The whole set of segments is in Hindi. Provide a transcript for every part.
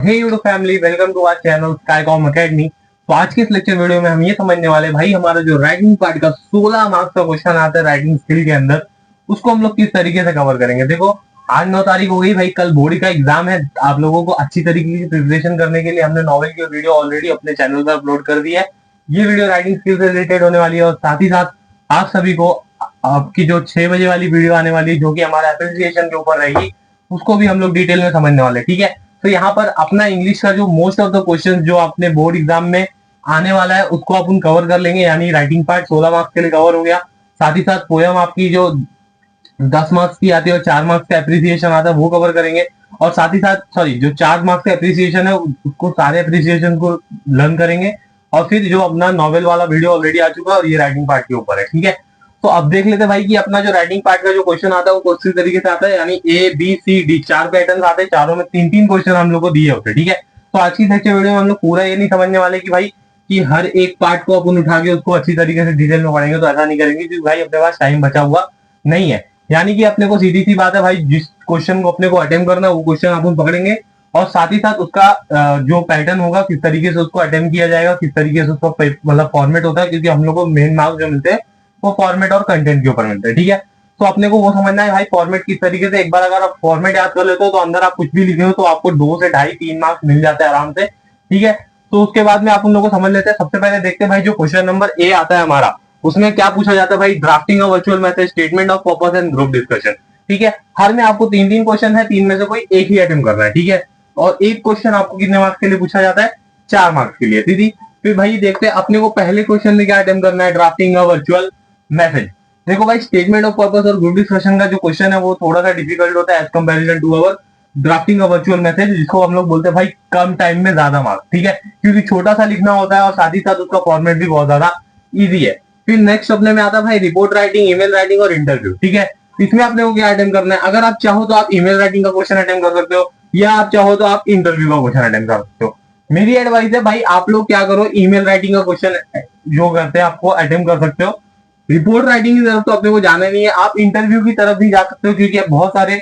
Hey YouTube family, welcome to our channel Skycom academy. तो आज के इस लेक्चर वीडियो में हम ये समझने वाले भाई हमारा जो राइटिंग पार्ट का 16 मार्क्स का क्वेश्चन आता है राइटिंग स्किल के अंदर, उसको हम लोग किस तरीके से कवर करेंगे। देखो, आज 9 तारीख हो गई भाई, कल बोर्ड का एग्जाम है। आप लोगों को अच्छी तरीके की प्रिपरेशन करने के लिए हमने नॉवेल की वीडियो ऑलरेडी अपने चैनल पर अपलोड कर दी है। ये वीडियो राइटिंग स्किल से रिलेटेड होने वाली है और साथ ही साथ आप सभी को आपकी जो 6 बजे वाली वीडियो आने वाली है जो कि हमारा एप्रिसिएशन के ऊपर रहेगी, उसको भी हम लोग डिटेल में समझने वाले हैं। ठीक है, तो यहाँ पर अपना इंग्लिश का जो मोस्ट ऑफ द क्वेश्चन जो आपने बोर्ड एग्जाम में आने वाला है उसको अपन कवर कर लेंगे। यानी राइटिंग पार्ट 16 मार्क्स के लिए कवर हो गया। साथ ही साथ पोयम आपकी जो 10 मार्क्स की आती है और 4 मार्क्स का एप्रिसिएशन आता है वो कवर करेंगे। और साथ ही साथ जो 4 मार्क्स का एप्रिसिएशन है उसको सारे एप्रिसिएशन को लर्न करेंगे। और फिर जो अपना नॉवेल वाला वीडियो ऑलरेडी आ चुका है और ये राइटिंग पार्ट के ऊपर है। ठीक है, तो अब देख लेते हैं भाई कि अपना जो राइटिंग पार्ट का जो क्वेश्चन आता है वो किस तरीके से आता है। यानी A B C D 4 pattern आते हैं, चारों में 3-3 क्वेश्चन हम लोग को दिए होते हैं। ठीक है, तो आज की लेक्चर वीडियो में हम लोग पूरा ये नहीं समझने वाले कि भाई कि हर एक पार्ट को अपन उठा के उसको अच्छी तरीके से डिटेल में पढ़ेंगे, तो ऐसा नहीं करेंगे क्योंकि भाई अपने पास टाइम बचा हुआ नहीं है। यानी कि अपने को सीधी सी बात है भाई, जिस क्वेश्चन को अपने को अटेम्प्ट करना है वो क्वेश्चन अपन पकड़ेंगे और साथ ही साथ उसका जो पैटर्न होगा किस तरीके से उसको अटेम्प्ट किया जाएगा, किस तरीके से उसका मतलब फॉर्मेट होता है, क्योंकि हम लोग को मेन मार्क्स जो मिलते हैं वो फॉर्मेट और कंटेंट के ऊपर मिलता है। ठीक है, तो अपने को वो समझना है भाई फॉर्मेट किस तरीके से। एक बार अगर आप फॉर्मेट याद कर लेते हो तो अंदर आप कुछ भी लिखे हो तो आपको 2 से 2.5-3 मार्क्स मिल जाते हैं आराम से। ठीक है, तो उसके बाद में आप उन लोगों को समझ लेते हैं। सबसे पहले देखते हैं भाई जो क्वेश्चन नंबर ए आता है हमारा, उसमें क्या पूछा जाता है भाई, drafting of virtual message, statement of purpose and group discussion. ठीक है, हर में आपको 3-3 क्वेश्चन है, 3 में से कोई एक ही अटेम्प्ट करना है। ठीक है, और एक क्वेश्चन आपको कितने मार्क्स के लिए पूछा जाता है, 4 मार्क्स के लिए। दीदी फिर भाई देखते हैं अपने को पहले क्वेश्चन में क्या अटेम्प्ट करना है, ड्राफ्टिंग ऑफ वर्चुअल मैसेज। देखो भाई, स्टेटमेंट ऑफ पर्पस और ग्रुप डिस्कशन का जो क्वेश्चन है वो थोड़ा सा डिफिकल्ट होता है as comparison to our drafting of virtual message, जिसको हम लोग बोलते हैं भाई कम टाइम में ज्यादा मार्क्स। ठीक है, क्योंकि छोटा सा लिखना होता है और साथ ही साथ उसका फॉर्मेट भी बहुत ज्यादा इजी है। फिर नेक्स्ट अपने में आता है भाई रिपोर्ट राइटिंग, ईमेल राइटिंग और इंटरव्यू। ठीक है, इसमें आपने को क्या अटेम्प्ट करना है, अगर आप चाहो तो आप ईमेल राइटिंग का क्वेश्चन अटेम्प्ट कर सकते हो या आप चाहो तो आप इंटरव्यू का क्वेश्चन अटेम्प्ट कर सकते हो। मेरी एडवाइस है भाई आप लोग क्या करो, ईमेल राइटिंग का क्वेश्चन जो करते हैं आपको अटेम्प्ट कर सकते हो। रिपोर्ट राइटिंग की तरफ तो अपने को जाना नहीं है, आप इंटरव्यू की तरफ भी जा सकते हो क्योंकि बहुत सारे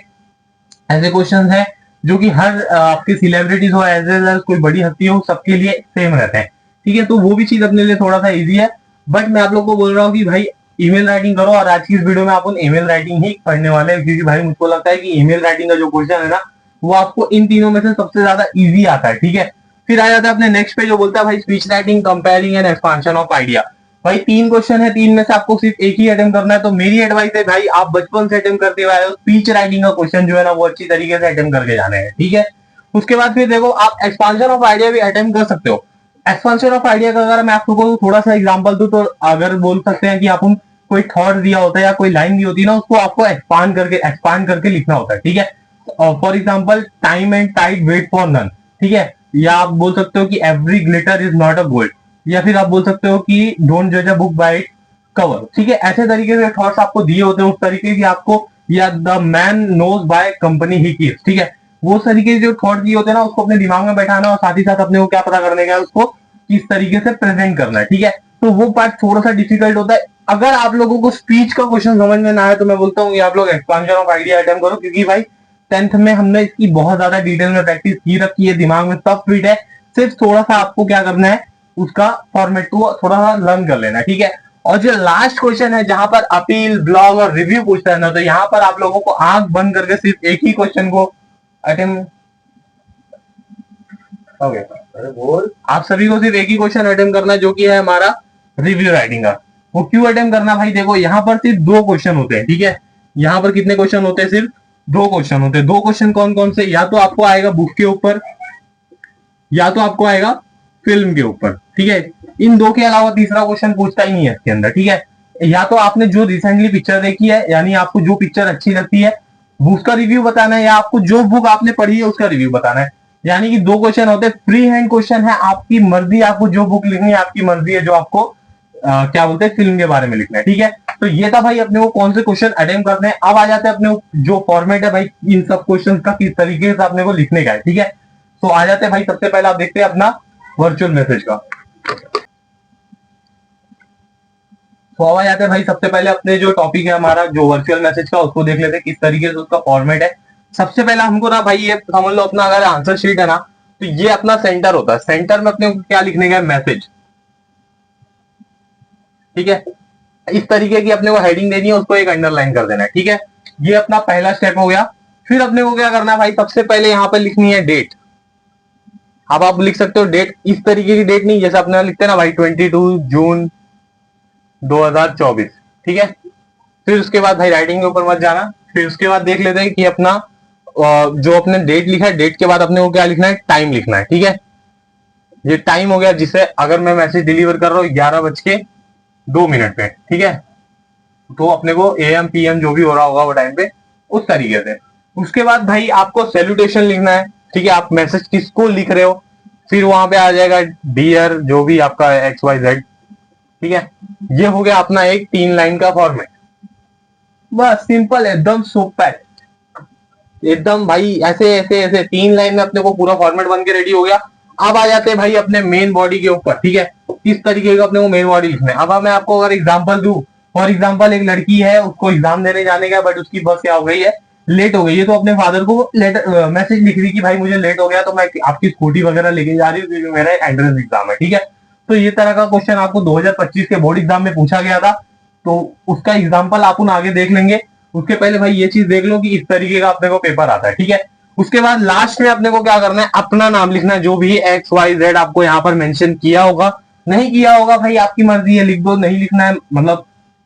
ऐसे क्वेश्चन हैं जो कि हर आपके सिलेब्रिटीज हो एज वेल एज कोई बड़ी हस्ती हो सबके लिए सेम रहते हैं। ठीक है, तो वो भी चीज अपने लिए थोड़ा सा इजी है। बट मैं आप लोग को बोल रहा हूँ कि भाई ईमेल राइटिंग करो और आज की इस वीडियो में आप ईमेल राइटिंग ही पढ़ने वाले हैं क्योंकि भाई मुझको लगता है कि ईमेल राइटिंग का जो क्वेश्चन है ना वो आपको इन तीनों में से सबसे ज्यादा इजी आता है। ठीक है, फिर आ जाता है अपने नेक्स्ट पे जो बोलता है भाई speech writing, comparing and expansion of idea. भाई 3 क्वेश्चन है, 3 में से आपको सिर्फ एक ही अटेम्प्ट करना है। तो मेरी एडवाइस है भाई आप बचपन से अटेम्प्ट करते हुए आए हो, स्पीच राइटिंग का क्वेश्चन जो है ना वो अच्छी तरीके से अटेम्प्ट करके जाने हैं। ठीक है, उसके बाद फिर देखो आप एक्सपांशन ऑफ आइडिया भी अटेम्प्ट कर सकते हो। एक्सपांशन ऑफ आइडिया का अगर मैं आपको थोड़ा सा एग्जांपल दूं तो अगर बोल सकते हैं कि अपन कोई थॉट दिया होता है या कोई लाइन दी होती है ना उसको आपको एक्सपांड करके लिखना होता है। ठीक है, for example time and tide wait for none. ठीक है, या आप बोल सकते हो कि every glitter is not a gold, या फिर आप बोल सकते हो कि डोंट जज a book by its cover. ठीक है, ऐसे तरीके से थॉट्स आपको दिए होते हैं उस तरीके की आपको, या the man knows by company he keeps. ठीक है, वो तरीके के जो थॉट दिए होते हैं ना उसको अपने दिमाग में बैठाना और साथ ही साथ अपने को क्या पता करने का है उसको किस तरीके से प्रेजेंट करना है। ठीक है, तो वो पार्ट थोड़ा सा डिफिकल्ट होता है। अगर आप लोगों को स्पीच का क्वेश्चन समझ में ना आए तो मैं बोलता हूँ आप लोग एक्सपांशन ऑफ आइडिया अटेम्प्ट करो क्योंकि भाई 10th में हमने इसकी बहुत ज्यादा डिटेल में प्रैक्टिस की रखी है, दिमाग में सब फिट है। सिर्फ थोड़ा सा आपको क्या करना है उसका फॉर्मेट को थोड़ा सा लर्न कर लेना। ठीक है, और जो लास्ट क्वेश्चन है जहां पर अपील, ब्लॉग और रिव्यू पूछता है ना, तो यहाँ पर आप लोगों को आंख बंद करके सिर्फ एक ही क्वेश्चन को अटेम्प्ट आप सभी को सिर्फ एक ही क्वेश्चन अटेम्प्ट करना है जो कि है हमारा रिव्यू राइटिंग का। वो क्यों अटेम्प्ट करना भाई, देखो यहाँ पर सिर्फ 2 क्वेश्चन होते हैं। ठीक है, यहाँ पर कितने क्वेश्चन होते हैं, सिर्फ 2 क्वेश्चन होते हैं। 2 क्वेश्चन कौन कौन से, या तो आपको आएगा बुक के ऊपर या तो आपको आएगा फिल्म के ऊपर। ठीक है, इन 2 के अलावा तीसरा क्वेश्चन पूछता ही नहीं है इसके अंदर। ठीक है, या तो आपने जो रिसेंटली पिक्चर देखी है यानी आपको जो पिक्चर अच्छी लगती है उसका रिव्यू बताना है, या आपको जो बुक आपने पढ़ी है उसका रिव्यू बताना है। यानी कि 2 क्वेश्चन होते हैं। फ्री हैंड क्वेश्चन है, आपकी मर्जी, आपको जो बुक लिखनी है आपकी मर्जी है, जो आपको क्या बोलते हैं फिल्म के बारे में लिखना है। ठीक है, तो ये था भाई अपने को कौन से क्वेश्चन अटेम्प्ट करने हैं। अब आ जाते हैं अपने जो फॉर्मेट है भाई इन सब क्वेश्चन का किस तरीके से अपने को लिखने का है। ठीक है, तो आ जाते हैं भाई सबसे पहले आप देखते हैं अपना वर्चुअल मैसेज का। तो अब आ जाते हैं भाई सबसे पहले अपने जो टॉपिक है हमारा जो वर्चुअल मैसेज का उसको देख लेते हैं किस तरीके से उसका फॉर्मेट है। सबसे पहले हमको ना भाई ये समझ लो अपना अगर आंसर शीट है ना तो ये अपना सेंटर होता है। सेंटर में अपने को क्या लिखने का, मैसेज। ठीक है, इस तरीके की अपने को हेडिंग देनी है, उसको एक अंडरलाइन कर देना है। ठीक है, ये अपना पहला स्टेप हो गया। फिर अपने को क्या करना है भाई, सबसे पहले यहां पर लिखनी है डेट। अब आप लिख सकते हो डेट इस तरीके की डेट नहीं, जैसे अपने लिखते हैं ना भाई 22 जून 2024। ठीक है, फिर उसके बाद भाई राइटिंग के ऊपर मत जाना। फिर उसके बाद देख लेते हैं कि अपना जो अपने डेट लिखा है, डेट के बाद अपने को क्या लिखना है, टाइम लिखना है। ठीक है, ये टाइम हो गया, जिसे अगर मैं मैसेज डिलीवर कर रहा हूँ 11:02 पे। ठीक है, तो अपने को AM PM जो भी हो रहा होगा वो टाइम पे, उस तरीके से। उसके बाद भाई आपको सैल्यूटेशन लिखना है। ठीक है, आप मैसेज किसको लिख रहे हो, फिर वहां पे आ जाएगा डियर जो भी आपका XYZ। ठीक है, ये हो गया अपना एक 3 लाइन का फॉर्मेट। बस सिंपल, एकदम सुपर, एकदम भाई ऐसे ऐसे ऐसे 3 लाइन में अपने को पूरा फॉर्मेट बन के रेडी हो गया। अब आ जाते हैं भाई अपने मेन बॉडी के ऊपर। ठीक है, किस तरीके का अपने को मेन बॉडी लिखना है। अब मैं आपको अगर एग्जांपल दूं, फॉर एग्जांपल एक लड़की है, उसको एग्जाम देने जाने का, बट उसकी बस क्या हो गई है, लेट हो गई है। तो अपने फादर को लेटर मैसेज लिख रही कि भाई मुझे लेट हो गया, तो मैं आपकी स्कूटी वगैरह लेके जा रही हूँ क्योंकि मेरा एंट्रेंस एग्जाम है। ठीक है, तो ये तरह का क्वेश्चन आपको 2025 के बोर्ड एग्जाम में पूछा गया था, तो उसका एग्जाम्पल अपन आगे देख लेंगे। उसके पहले भाई ये चीज देख लो कि इस तरीके का अपने को पेपर आता है। ठीक है, उसके बाद लास्ट में अपने को क्या करना है, अपना नाम लिखना है, जो भी XYZ आपको यहाँ पर मेंशन किया होगा, नहीं किया होगा भाई आपकी मर्जी है, लिख दो, नहीं लिखना है मतलब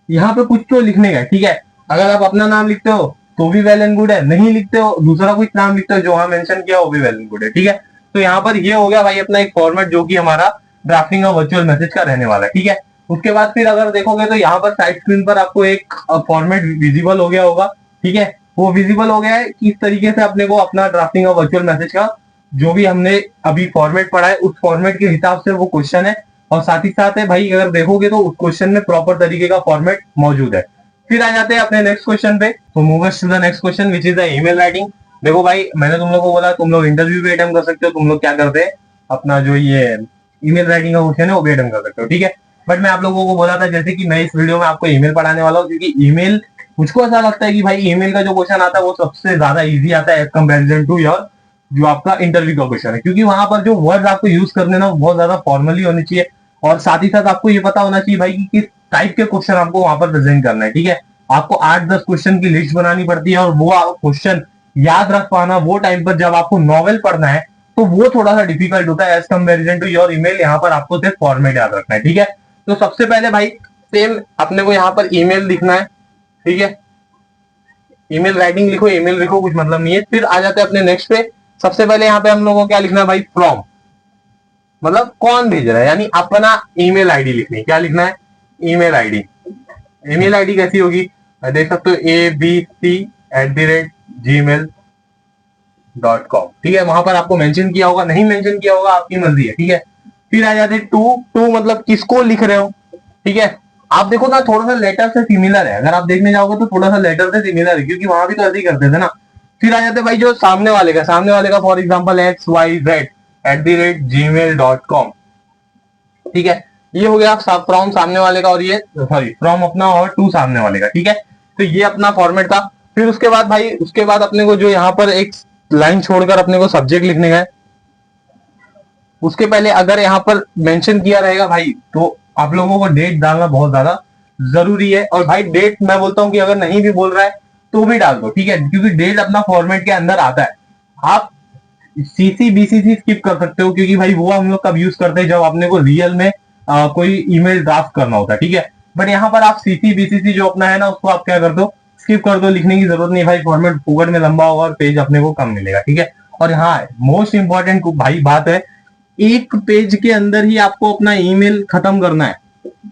यहाँ पे कुछ तो लिखने का। ठीक है, अगर आप अपना नाम लिखते हो तो भी वेल एंड गुड है, नहीं लिखते हो दूसरा कुछ नाम लिखते हो जो वहां मेंशन किया वो भी वेल एंड गुड है। ठीक है, तो यहाँ पर ये हो गया भाई अपना एक फॉर्मेट जो कि हमारा ड्राफ्टिंग ऑफ वर्चुअल मैसेज का रहने वाला है। ठीक है, उसके बाद फिर अगर देखोगे तो यहाँ पर साइड स्क्रीन पर आपको एक फॉर्मेट विजिबल हो गया होगा। ठीक है, वो विजिबल हो गया है कि इस तरीके से अपने को अपना ड्राफ्टिंग ऑफ वर्चुअल मैसेज का जो भी हमने अभी फॉर्मेट पढ़ा है उस फॉर्मेट के हिसाब से वो क्वेश्चन है। और साथ ही साथ है भाई अगर देखोगे तो उस क्वेश्चन में प्रॉपर तरीके का फॉर्मेट मौजूद है। फिर आ जाते हैं अपने नेक्स्ट क्वेश्चन पे। तो move us to the next question which is the email writing. देखो भाई मैंने तुम लोग को बोला तुम लोग इंटरव्यू भी अटेंड कर सकते हो, तुम लोग क्या करते हैं अपना जो ये ईमेल राइटिंग का क्वेश्चन है वो भी अटेंड कर सकते हो। ठीक है, बट मैं आप लोगों को बोला था जैसे कि मैं इस वीडियो में आपको ईमेल पढ़ाने वाला हूँ, क्योंकि ईमेल मुझको ऐसा लगता है कि भाई ईमेल का जो क्वेश्चन आता है वो सबसे ज्यादा इजी आता है एज कंपेरिजन टू योर जो आपका इंटरव्यू का क्वेश्चन है, क्योंकि वहां पर जो वर्ड आपको यूज करने ना बहुत ज्यादा फॉर्मली होनी चाहिए। और साथ ही साथ आपको ये पता होना चाहिए भाई कि किस टाइप के क्वेश्चन आपको वहां पर प्रेजेंट करना है। ठीक है, आपको 8-10 क्वेश्चन की लिस्ट बनानी पड़ती है और वो क्वेश्चन याद रख पाना वो टाइम पर जब आपको नॉवेल पढ़ना है तो वो थोड़ा सा डिफिकल्ट होता है as comparison to your email. यहाँ पर आपको सिर्फ फॉर्मेट याद रखना है। ठीक है, तो सबसे पहले भाई सेम अपने को यहाँ पर ईमेल लिखना है। ठीक है, ईमेल राइटिंग लिखो, ईमेल लिखो, कुछ मतलब नहीं है। फिर आ जाते हैं अपने नेक्स्ट पे। सबसे पहले यहाँ पे हम लोगों को क्या लिखना है भाई, फ्रॉम, मतलब कौन भेज रहा है, यानी अपना ईमेल आईडी लिखनी है। क्या लिखना है, ईमेल आईडी। ईमेल आईडी कैसी होगी, देख सकते हो abc@gmail.com। ठीक है, वहां पर आपको मेंशन किया होगा, नहीं मेंशन किया होगा आपकी मर्जी है। ठीक है, फिर आ जाते टू मतलब किसको लिख रहे हो। ठीक है, आप देखो ना थोड़ा सा लेटर से सिमिलर है, अगर आप देखने जाओगे तो थोड़ा सा लेटर से सिमिलर है, क्योंकि वहां भी तो ऐसे ही करते थे ना। फिर आ जाते भाई जो सामने वाले का फॉर एग्जाम्पल XYZ@gmail.com। ठीक है, ये हो गया फ्रॉम सामने वाले का, और ये सॉरी फ्रॉम अपना और टू सामने वाले का। ठीक है, तो ये अपना फॉर्मेट था। फिर उसके बाद भाई उसके बाद अपने को जो यहाँ पर एक लाइन छोड़कर अपने को सब्जेक्ट लिखने का है। उसके पहले अगर यहाँ पर मेंशन किया रहेगा भाई तो आप लोगों को डेट डालना बहुत ज्यादा जरूरी है। और भाई डेट मैं बोलता हूँ कि अगर नहीं भी बोल रहा है तो भी डाल दो। ठीक है, क्योंकि डेट अपना फॉर्मेट के अंदर आता है। आप CC BCC स्किप कर सकते हो, क्योंकि भाई वो हम लोग कब यूज करते हैं जब अपने को रियल में कोई ईमेल ड्राफ्ट करना होता है। ठीक है, बट यहाँ पर आप CC BCC जो अपना है ना उसको आप क्या कर दो, स्किप कर दो, लिखने की जरूरत नहीं भाई, फॉर्मेट फुकट में लंबा होगा और पेज अपने को कम मिलेगा। ठीक है, और हाँ मोस्ट इंपॉर्टेंट भाई बात है, एक पेज के अंदर ही आपको अपना ईमेल खत्म करना है।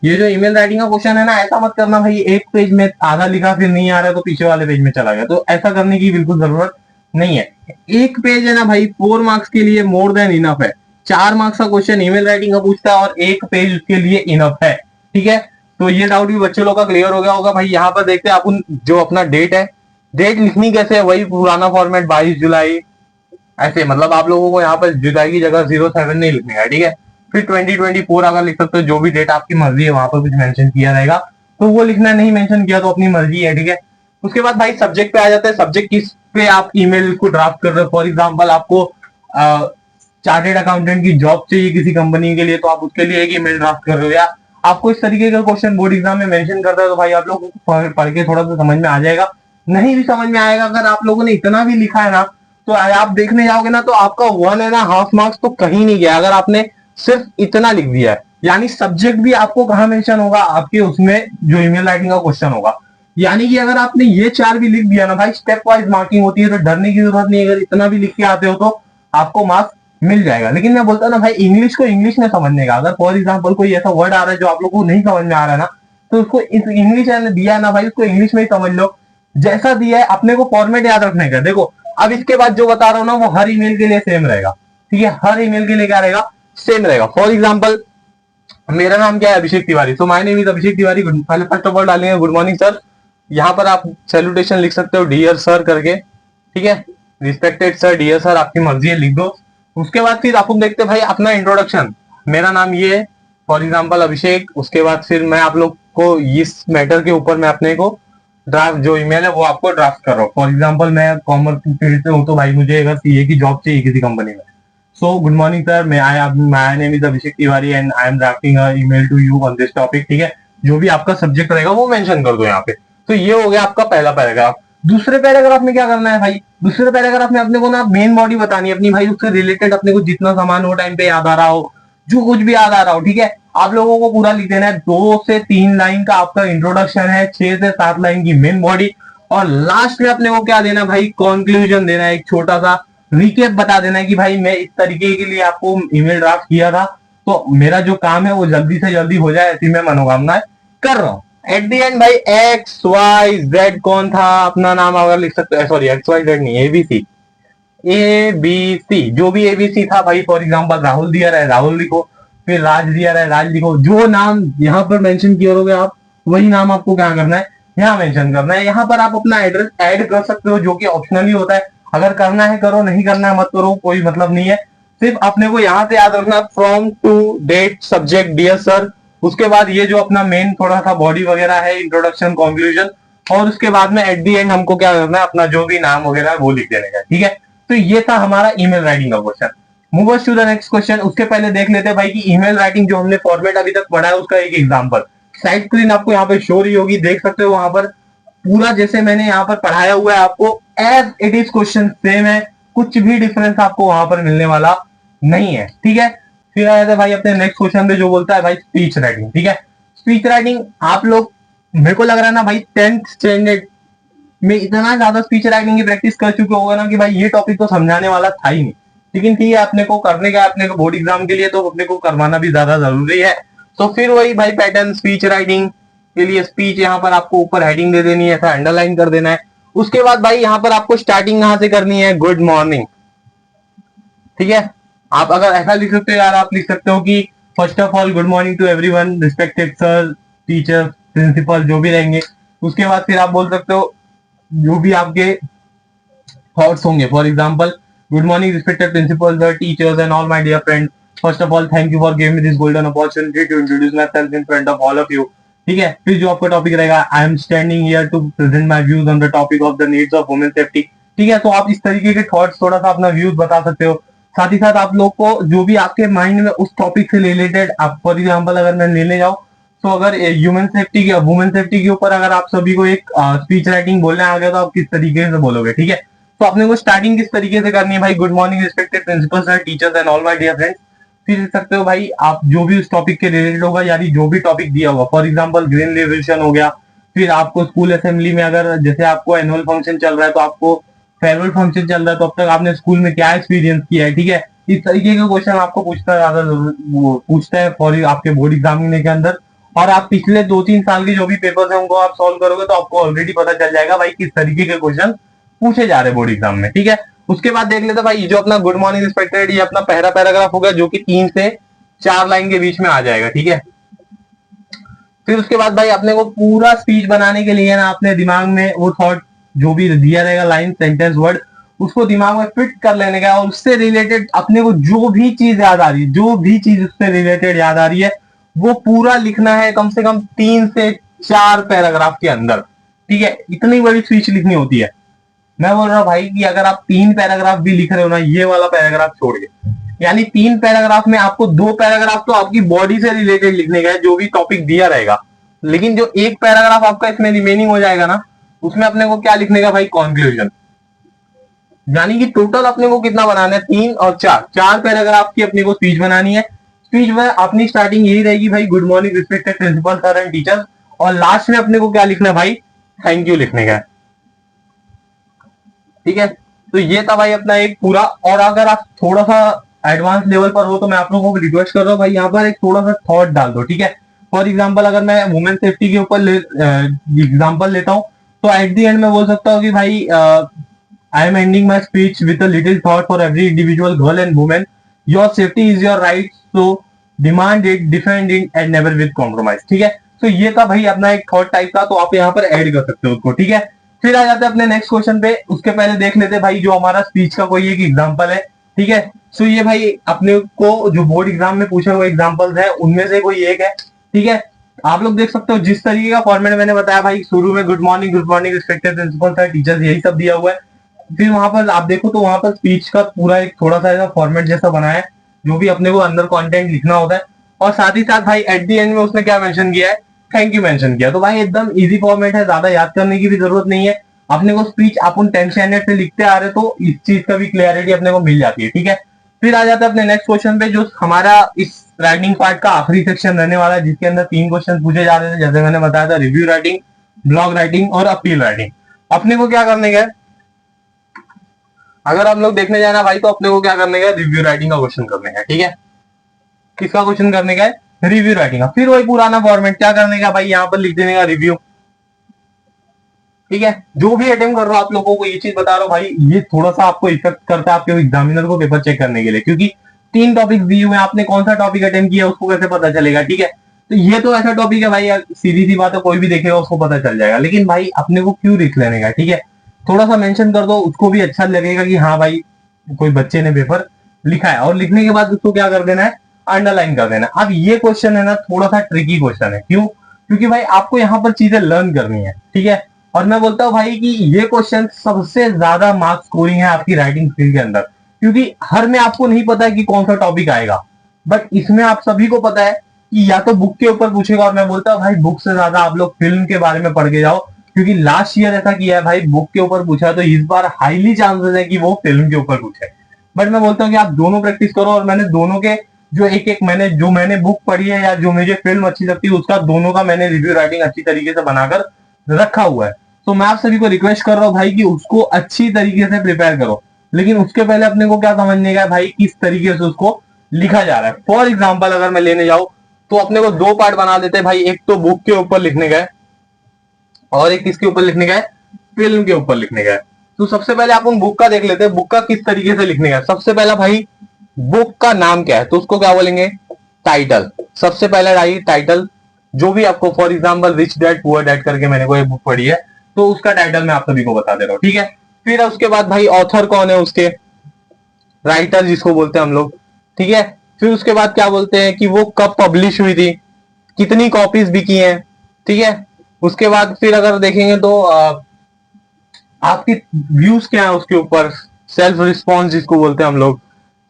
ये जो ईमेल राइटिंग का क्वेश्चन है ना, ऐसा मत करना भाई एक पेज में आधा लिखा फिर नहीं आ रहा तो पीछे वाले पेज में चला गया, तो ऐसा करने की बिल्कुल जरूरत नहीं है। एक पेज है ना भाई 4 मार्क्स के लिए मोर देन इनफ है। 4 मार्क्स का क्वेश्चन ईमेल राइटिंग का पूछता है और एक पेज उसके लिए इनफ है। ठीक है, तो ये डाउट भी बच्चे लोग का क्लियर हो गया होगा। भाई यहाँ पर देखते हैं अपन जो अपना डेट है, डेट लिखनी कैसे है, वही पुराना फॉर्मेट 22 जुलाई ऐसे, मतलब आप लोगों को यहाँ पर जुलाई की जगह 07 नहीं लिखने का। ठीक है, फिर 2024 अगर लिख सकते हो, जो भी डेट आपकी मर्जी है वहां पर कुछ मेंशन किया रहेगा तो वो लिखना, नहीं मेंशन किया तो अपनी मर्जी है। ठीक है, उसके बाद भाई सब्जेक्ट पे आ जाता है। सब्जेक्ट किस पे आप ईमेल को ड्राफ्ट कर रहे हो। फॉर एग्जांपल आपको चार्टेड अकाउंटेंट की जॉब चाहिए किसी कंपनी के लिए, तो आप उसके लिए एक ईमेल ड्राफ्ट कर रहे हो, या आपको इस तरीके का क्वेश्चन बोर्ड एग्जाम में मेंशन करता है, तो भाई आप लोगों को पढ़ के थोड़ा सा समझ में आ जाएगा। नहीं भी समझ में आएगा, अगर आप लोगों ने इतना भी लिखा है ना, तो आप देखने जाओगे ना, तो आपका 1.5 मार्क्स तो कहीं नहीं गया, अगर आपने सिर्फ इतना लिख दिया है। यानी सब्जेक्ट भी आपको कहाँ मेंशन होगा, आपके उसमें जो ईमेल राइटिंग का क्वेश्चन होगा। यानी कि अगर आपने ये 4 भी लिख दिया ना भाई, स्टेप वाइज मार्किंग होती है, तो डरने की जरूरत नहीं है। अगर इतना भी लिख के आते हो तो आपको मार्क्स मिल जाएगा। लेकिन मैं बोलता हूँ ना भाई, इंग्लिश को इंग्लिश में समझने का, अगर फॉर एग्जाम्पल कोई ऐसा वर्ड आ रहा है जो आप लोग को नहीं समझ में आ रहा है ना, तो उसको इंग्लिश दिया है ना भाई, उसको इंग्लिश में ही समझ लो। जैसा दिया है अपने को फॉर्मेट याद रखने का। देखो अब इसके बाद जो बता रहा हूं ना, वो हर ईमेल के लिए सेम रहेगा, ठीक है, हर ईमेल के लिए क्या रहेगा, सेम रहेगा। फॉर एग्जाम्पल मेरा नाम क्या है, अभिषेक तिवारी, तो my name is Abhishek Tiwari. पहले फर्स्ट ऑफ ऑल डालेंगे गुड मॉर्निंग सर, यहाँ पर आप सैल्यूटेशन लिख सकते हो डियर सर करके, ठीक है, रिस्पेक्टेड सर, डियर सर, आपकी मर्जी है, लिख दो। उसके बाद फिर आप लोग देखते भाई अपना इंट्रोडक्शन, मेरा नाम ये है फॉर एग्जाम्पल अभिषेक। उसके बाद फिर मैं आप लोग को इस मैटर के ऊपर मैं अपने को ड्राफ्ट जो ईमेल है वो आपको ड्राफ्ट कर रहा हूँ। फॉर एग्जाम्पल मैं कॉमर्स फील्ड से हूँ, तो भाई मुझे अगर सीए की जॉब चाहिए किसी कंपनी में, so good morning sir, my name is Abhishek Tiwari and I am drafting a email to you on this topic, ठीक है। जो भी आपका सब्जेक्ट रहेगा वो मेंशन कर दो यहाँ पे। तो ये हो गया आपका पहला पैराग्राफ। दूसरे पैराग्राफ में क्या करना है भाई, दूसरे पैराग्राफ में अपने को ना मेन बॉडी बतानी है अपनी भाई, उससे रिलेटेड अपने को जितना सामान हो टाइम पे याद आ रहा हो, जो कुछ भी याद आ रहा हो, ठीक है, आप लोगों को पूरा लिख देना है। 2 से 3 लाइन का आपका इंट्रोडक्शन है, 6 से 7 लाइन की मेन बॉडी, और लास्ट में अपने को क्या देना भाई, कंक्लूजन देना है, एक छोटा सा रिकेप बता देना है कि भाई मैं इस तरीके के लिए आपको ईमेल ड्राफ्ट किया था, तो मेरा जो काम है वो जल्दी से जल्दी हो जाए, ऐसी मैं मनोकामनाएं कर रहा हूँ। एट दी एंड भाई एक्स वाई जेड कौन था, अपना नाम अगर लिख सकते हैं, सॉरी एक्स वाई जेड नहीं, एबीसी, ए बी सी, जो भी एबीसी था भाई, फॉर एग्जांपल राहुल दिया रहा है राहुल लिखो, फिर राज दिया रहा है राज लिखो। जो नाम यहाँ पर मेंशन किए होगे आप, वही नाम आपको क्या करना है, यहाँ मेंशन करना है। यहाँ पर आप अपना एड्रेस ऐड कर सकते हो, जो कि ऑप्शनली होता है, अगर करना है करो, नहीं करना है मत करो, कोई मतलब नहीं है। सिर्फ अपने को यहाँ से याद रखना, from to date subject dear sir, उसके बाद ये जो अपना मेन थोड़ा सा बॉडी वगैरह है, इंट्रोडक्शन कंक्लूजन, और उसके बाद में एट दी एंड हमको क्या करना है, अपना जो भी नाम वगैरह है वो लिख देने का, ठीक है। तो ये था हमारा ईमेल राइटिंग का question. Move us to the next question. उसके पहले देख लेते हैं भाई कि ईमेल राइटिंग जो हमने फॉर्मेट अभी तक पढ़ा है उसका एक एग्जांपल। साइड स्क्रीन आपको यहाँ पे शो रही होगी, देख सकते हो वहां पर पूरा जैसे मैंने यहाँ पर पढ़ाया हुआ है आपको, as it is question same है, कुछ भी डिफरेंस आपको वहां पर मिलने वाला नहीं है, ठीक है। फिर आया था भाई अपने नेक्स्ट क्वेश्चन पे, जो बोलता है भाई स्पीच राइटिंग, ठीक है। स्पीच राइटिंग आप लोग, मेरे को लग रहा है ना भाई 10th स्टैंडर्ड में इतना ज्यादा स्पीच राइटिंग की प्रैक्टिस कर चुके होगा ना कि भाई ये टॉपिक तो समझाने वाला था ही नहीं। लेकिन ठीक है, अपने को करने का, अपने को बोर्ड एग्जाम के लिए तो अपने को करवाना भी ज्यादा जरूरी है। तो फिर वही भाई पैटर्न, स्पीच राइटिंग के लिए स्पीच यहाँ पर आपको ऊपर हेडिंग दे देनी है, ऐसा अंडरलाइन कर देना है। उसके बाद भाई यहाँ पर आपको स्टार्टिंग कहां से करनी है, गुड मॉर्निंग, ठीक है। आप अगर ऐसा लिख सकते हो यार, आप लिख सकते हो कि first of all good morning to everyone, respected sir, teacher, principal, जो भी रहेंगे। उसके बाद फिर आप बोल सकते हो जो भी आपके थॉट्स होंगे, for example good morning respected principal sir, teachers and all my dear friend, first of all thank you for giving me this golden opportunity to introduce myself in front of all of you, ठीक है। फिर जो आपका टॉपिक रहेगा, I am standing here to present my views on the topic of the needs of women safety, ठीक है। तो आप इस तरीके के थॉट्स थोड़ा सा अपना व्यूज बता सकते हो। साथ ही साथ आप लोग को जो भी आपके माइंड में उस टॉपिक से रिलेटेड, आप फॉर एग्जाम्पल अगर मैं लेने जाऊँ, तो अगर ह्यूमन सेफ्टी की, वुमेन सेफ्टी के ऊपर अगर आप सभी को एक स्पीच राइटिंग बोलने आ गया, तो आप किस तरीके से बोलोगे, ठीक है। तो अपने को स्टार्टिंग किस तरीके से करनी है भाई, good morning respected principal sir, teachers and all my dear friends. फिर लिख सकते हो भाई आप जो भी उस टॉपिक के रिलेटेड होगा, यानी जो भी टॉपिक दिया होगा, फॉर एग्जाम्पल ग्रीन रेवोल्यूशन हो गया। फिर आपको स्कूल असेंबली में अगर जैसे आपको एनुअल फंक्शन चल रहा है, तो आपको फेयरवेल फंक्शन चल रहा है, तो अब तक आपने स्कूल में क्या एक्सपीरियंस किया है, ठीक है। इस तरीके के क्वेश्चन आपको पूछता है, ज्यादा पूछता है फॉर आपके बोर्ड एग्जामिनेशन के अंदर। और आप पिछले 2-3 साल के जो भी पेपर्स हैं उनको आप सॉल्व करोगे, तो आपको ऑलरेडी पता चल जाएगा भाई किस तरीके के क्वेश्चन पूछे जा रहे हैं बोर्ड एग्जाम में, ठीक है। उसके बाद देख लेते भाई जो अपना गुड मॉर्निंग रिस्पेक्टेड, ये अपना पहला पैराग्राफ होगा, जो कि 3 से 4 लाइन के बीच में आ जाएगा, ठीक है। फिर उसके बाद भाई अपने को पूरा स्पीच बनाने के लिए ना अपने दिमाग में वो थॉट जो भी दिया रहेगा, लाइन, सेंटेंस, वर्ड, उसको दिमाग में फिट कर लेने का, और उससे रिलेटेड अपने को जो भी चीज याद आ रही है, जो भी चीज उससे रिलेटेड याद आ रही है, वो पूरा लिखना है कम से कम 3 से 4 पैराग्राफ के अंदर, ठीक है। इतनी बड़ी स्पीच लिखनी होती है। मैं बोल रहा हूँ भाई कि अगर आप 3 पैराग्राफ भी लिख रहे हो ना, ये वाला पैराग्राफ छोड़ के, यानी 3 पैराग्राफ में आपको 2 पैराग्राफ तो आपकी बॉडी से रिलेटेड लिखने का है, जो भी टॉपिक दिया रहेगा, लेकिन जो एक पैराग्राफ आपका इसमें रिमेनिंग हो जाएगा ना, उसमें अपने को क्या लिखने का भाई, कंक्लूजन। यानी कि टोटल अपने को कितना बनाना है, 3 और 4, 4 पैराग्राफ की अपने को स्पीच बनानी है। स्पीच में अपनी स्टार्टिंग यही रहेगी भाई, good morning respected principal sir and teachers, और लास्ट में अपने को क्या लिखना है भाई, थैंक यू लिखने का है। ठीक है, तो ये था भाई अपना एक पूरा। और अगर आप थोड़ा सा एडवांस लेवल पर हो तो मैं आप लोगों को रिक्वेस्ट कर रहा हूँ भाई, यहाँ पर एक थोड़ा सा थॉट डाल दो। ठीक है, फॉर एग्जाम्पल अगर मैं वुमेन सेफ्टी के ऊपर एग्जाम्पल लेता हूँ, तो एट दी एंड में बोल सकता हूँ कि भाई I am ending my speech with a little thought for every individual girl and woman. Your safety is your right, so demand it, defend it, and never with compromise. ठीक है, तो ये था भाई अपना एक थॉट टाइप का, तो आप यहाँ पर ऐड कर सकते हो उसको। ठीक है, फिर आ जाते हैं अपने नेक्स्ट क्वेश्चन पे। उसके पहले देख लेते हैं भाई जो हमारा स्पीच का कोई एक एग्जाम्पल है। ठीक है, सो ये भाई अपने को जो बोर्ड एग्जाम में पूछे हुए एग्जाम्पल्स है उनमें से कोई एक है। ठीक है, आप लोग देख सकते हो जिस तरीके का फॉर्मेट मैंने बताया भाई, शुरू में good morning respected principal sir teachers, यही सब दिया हुआ है। फिर वहां पर आप देखो तो वहां पर स्पीच का पूरा एक थोड़ा सा ऐसा फॉर्मेट जैसा बनाया है, जो भी अपने को अंदर कंटेंट लिखना होता है। और साथ ही साथ भाई एट द एंड में उसने क्या मेंशन किया है, थैंक यू मेंशन किया। तो भाई एकदम इजी फॉर्मेट है, ज्यादा याद करने की भी जरूरत नहीं है। अपने को स्पीच अपन 10 स्टैंडर्ड से लिखते आ रहे, तो इस चीज का भी क्लियरिटी अपने को मिल जाती है। ठीक है, फिर आ जाता है अपने नेक्स्ट क्वेश्चन पे, जो हमारा इस राइटिंग पार्ट का आखिरी सेक्शन रहने वाला है, जिसके अंदर 3 क्वेश्चन पूछे जा रहे थे, जैसे मैंने बताया था, रिव्यू राइटिंग, ब्लॉग राइटिंग और अपील राइटिंग। अपने को क्या करने का है, अगर हम लोग देखने जाए ना भाई, तो अपने को क्या करने का है, रिव्यू राइटिंग का क्वेश्चन करने का। ठीक है, किसका क्वेश्चन करने का है, रिव्यू राइटिंग का। फिर वही पुराना फॉर्मेट क्या करने का भाई, यहाँ पर लिख देने का रिव्यू। ठीक है, जो भी अटेम्प्ट कर रहा हूं आप लोगों को ये चीज बता रहा हूँ भाई, ये थोड़ा सा आपको इफेक्ट करता है आपके एग्जामिनर को पेपर चेक करने के लिए, क्योंकि 3 टॉपिक दिए हुए हैं, आपने कौन सा टॉपिक अटेम्प्ट किया उसको कैसे पता चलेगा। ठीक है, तो ये तो ऐसा टॉपिक है भाई, सीधी सी बात है, कोई भी देखेगा उसको पता चल जाएगा, लेकिन भाई अपने को क्यों लिख लेने का। ठीक है, थोड़ा सा मेंशन कर दो, उसको भी अच्छा लगेगा कि हाँ भाई कोई बच्चे ने पेपर लिखा है। और लिखने के बाद उसको क्या कर देना है, अंडरलाइन कर देना। अब ये क्वेश्चन है ना, थोड़ा सा ट्रिकी क्वेश्चन है। क्यों, क्योंकि भाई आपको यहाँ पर चीजें लर्न करनी है। ठीक है, और मैं बोलता हूँ भाई कि ये क्वेश्चन सबसे ज्यादा मार्क्स स्कोरिंग है आपकी राइटिंग स्किल के अंदर, क्योंकि हर में आपको नहीं पता है कि कौन सा टॉपिक आएगा, बट इसमें आप सभी को पता है कि या तो बुक के ऊपर पूछेगा, और मैं बोलता हूँ भाई बुक से ज्यादा आप लोग फिल्म के बारे में पढ़ के जाओ, क्योंकि लास्ट ईयर ऐसा किया है भाई, बुक के ऊपर पूछा, तो इस बार हाईली चांसेस है कि वो फिल्म के ऊपर पूछे। बट मैं बोलता हूँ कि आप दोनों प्रैक्टिस करो, और मैंने दोनों के जो एक मैंने बुक पढ़ी है या जो मुझे फिल्म अच्छी लगती है, उसका दोनों का मैंने रिव्यू राइटिंग अच्छी तरीके से बनाकर रखा हुआ है। तो मैं आप सभी को रिक्वेस्ट कर रहा हूँ भाई कि उसको अच्छी तरीके से प्रिपेयर करो, लेकिन उसके पहले अपने को क्या समझने का है भाई, किस तरीके से उसको लिखा जा रहा है। फॉर एग्जाम्पल अगर मैं लेने जाऊं, तो अपने को 2 पार्ट बना देते हैं भाई, एक तो बुक के ऊपर लिखने का है, और एक किसके ऊपर लिखने का है, फिल्म के ऊपर लिखने का है। तो सबसे पहले अपन बुक का देख लेते हैं, बुक का किस तरीके से लिखने का है। सबसे पहला भाई, बुक का नाम क्या है, तो उसको क्या बोलेंगे, टाइटल। सबसे पहले टाइटल, जो भी आपको, for example rich dad poor dad करके मैंने कोई बुक पढ़ी है, तो उसका टाइटल मैं आप सभी को बता दे रहा हूँ। ठीक है, फिर उसके बाद भाई ऑथर कौन है उसके, राइटर जिसको बोलते हैं हम लोग। ठीक है, फिर उसके बाद क्या बोलते हैं कि वो कब पब्लिश हुई थी, कितनी कॉपीज बिकी हैं। ठीक है, उसके बाद फिर अगर देखेंगे तो आपकी व्यूज क्या है उसके ऊपर, सेल्फ रिस्पॉन्स जिसको बोलते हैं हम लोग।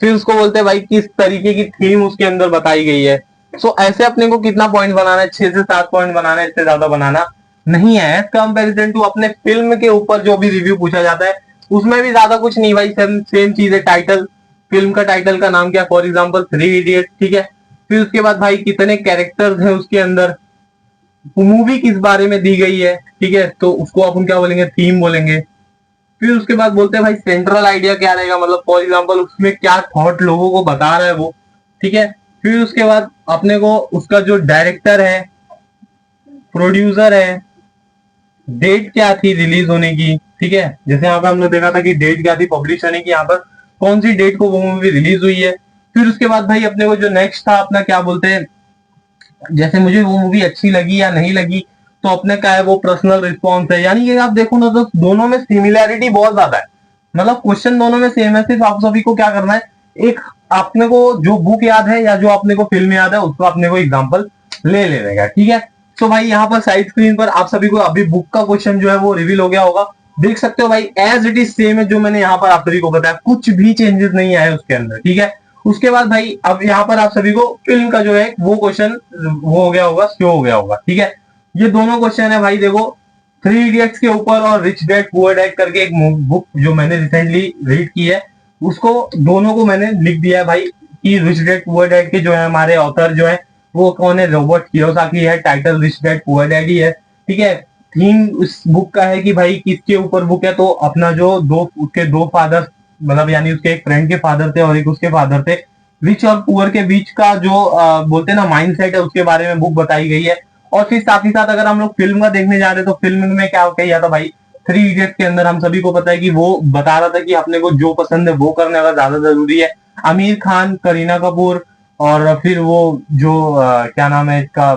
फिर उसको बोलते हैं भाई किस तरीके की थीम उसके अंदर बताई गई है। सो ऐसे अपने को कितना पॉइंट बनाना है, 6 से 7 पॉइंट बनाना है, इससे ज्यादा बनाना नहीं है। एज कंपेरिजन टू अपने फिल्म के ऊपर जो भी रिव्यू पूछा जाता है, उसमें भी ज्यादा कुछ नहीं भाई, सेम चीज है। टाइटल, फिल्म का टाइटल का नाम क्या, फॉर एग्जाम्पल 3 इडियट। ठीक है, फिर उसके बाद भाई कितने कैरेक्टर्स हैं उसके अंदर, मूवी किस बारे में दी गई है। ठीक है, तो उसको अपन क्या बोलेंगे, थीम बोलेंगे। फिर उसके बाद बोलते हैं भाई सेंट्रल आइडिया क्या रहेगा, मतलब फॉर एग्जांपल उसमें क्या थॉट लोगों को बता रहा है वो। ठीक है, फिर उसके बाद अपने को उसका जो डायरेक्टर है, प्रोड्यूसर है, डेट क्या थी रिलीज होने की। ठीक है, जैसे यहाँ पे हमने देखा था कि डेट क्या थी पब्लिश होने की, यहाँ पर कौन सी डेट को वो मूवी रिलीज हुई है। फिर उसके बाद भाई अपने को जो नेक्स्ट था अपना क्या बोलते हैं, जैसे मुझे वो मूवी अच्छी लगी या नहीं लगी, तो अपने क्या है वो पर्सनल रिस्पॉन्स है। यानी कि आप देखो ना तो दोनों में सिमिलैरिटी बहुत ज्यादा है, मतलब क्वेश्चन दोनों में सेम है। सिर्फ आप सभी को क्या करना है, एक अपने को जो बुक याद है या जो अपने को फिल्म याद है उसको अपने को एग्जाम्पल ले लेने का। ठीक है, तो भाई यहाँ पर साइड स्क्रीन पर आप सभी को अभी बुक का क्वेश्चन जो है वो रिवील हो गया होगा, देख सकते हो भाई एज इट इज सेम है जो मैंने यहाँ पर आप सभी को बताया, कुछ भी चेंजेस नहीं आए उसके अंदर। ठीक है, उसके बाद भाई अब यहाँ पर आप सभी को फिल्म का जो है वो क्वेश्चन वो हो गया होगा, शो हो गया होगा, ठीक है। ये दोनों क्वेश्चन है भाई, देखो 3 इडियट्स के ऊपर और रिच डैड पुअर डैड करके एक बुक जो मैंने रिसेंटली रीड की है, उसको दोनों को मैंने लिख दिया है भाई कि रिच डैड पुअर डैड के जो है हमारे ऑथर जो है वो कौन है, रॉबर्ट कियोसाकी है। Title rich dad poor dad he है, ठीक है। थीम उस बुक का है कि भाई किसके ऊपर बुक है, तो अपना जो उसके दो फादर, मतलब यानी उसके एक फ्रेंड के फादर थे और एक उसके फादर थे, रिच और पुअर के बीच का जो बोलते हैं ना माइंडसेट है, उसके बारे में बुक बताई गई है। और फिर साथ ही साथ अगर हम लोग फिल्म का देखने जा रहे हैं तो फिल्म में क्या किया था भाई, 3 इडियट्स के अंदर हम सभी को पता है कि वो बता रहा था कि अपने को जो पसंद है वो करने का ज्यादा जरूरी है। आमिर खान, करीना कपूर और फिर वो जो क्या नाम है इसका,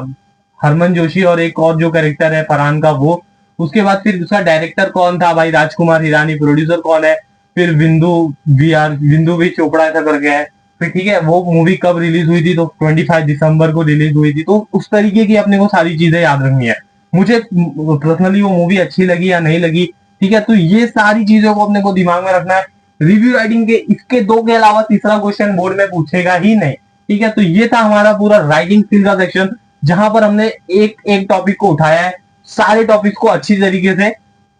हरमन जोशी, और एक और जो कैरेक्टर है फरहान का वो। उसके बाद फिर उसका डायरेक्टर कौन था भाई, राजकुमार हिरानी। प्रोड्यूसर कौन है, फिर बिंदु भी चोपड़ा ऐसा करके है। फिर ठीक है, वो मूवी कब रिलीज हुई थी, तो 25 दिसंबर को रिलीज हुई थी। तो उस तरीके की अपने को सारी चीजें याद रखनी है। मुझे पर्सनली वो मूवी अच्छी लगी या नहीं लगी, ठीक है, तो ये सारी चीजों को अपने को दिमाग में रखना है। रिव्यू राइटिंग के इसके दो के अलावा तीसरा क्वेश्चन बोर्ड में पूछेगा ही नहीं, ठीक है। तो ये था हमारा पूरा राइटिंग स्किल का सेक्शन, जहां पर हमने एक एक टॉपिक को उठाया है, सारे टॉपिक को अच्छी तरीके से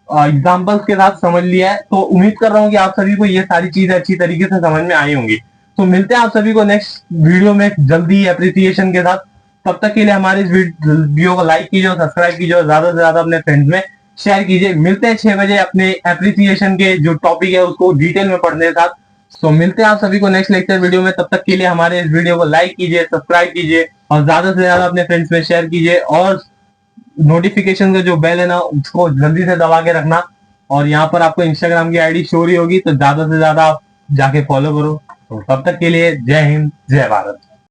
एग्जाम्पल्स के साथ समझ लिया है। तो उम्मीद कर रहा हूँ कि आप सभी को ये सारी चीजें अच्छी तरीके से समझ में आई होंगी। तो मिलते हैं आप सभी को नेक्स्ट वीडियो में जल्दी एप्रिसिएशन के साथ। तब तक के लिए हमारे इस वीडियो को लाइक कीजिए और सब्सक्राइब कीजिए और ज्यादा से ज्यादा अपने फ्रेंड्स में शेयर कीजिए। मिलते हैं 6 बजे अपने एप्रिसिएशन के जो टॉपिक है उसको डिटेल में पढ़ने के साथ। तो मिलते हैं आप सभी को नेक्स्ट लेक्चर वीडियो में। तब तक के लिए हमारे इस वीडियो को लाइक कीजिए, सब्सक्राइब कीजिए और ज्यादा से ज्यादा अपने फ्रेंड्स में शेयर कीजिए। और नोटिफिकेशन का जो बेल है ना उसको जल्दी से दबा के रखना। और यहाँ पर आपको इंस्टाग्राम की आईडी शो रही होगी, तो ज्यादा से ज्यादा आप जाके फॉलो करो। तो तब तक के लिए जय हिंद, जय भारत।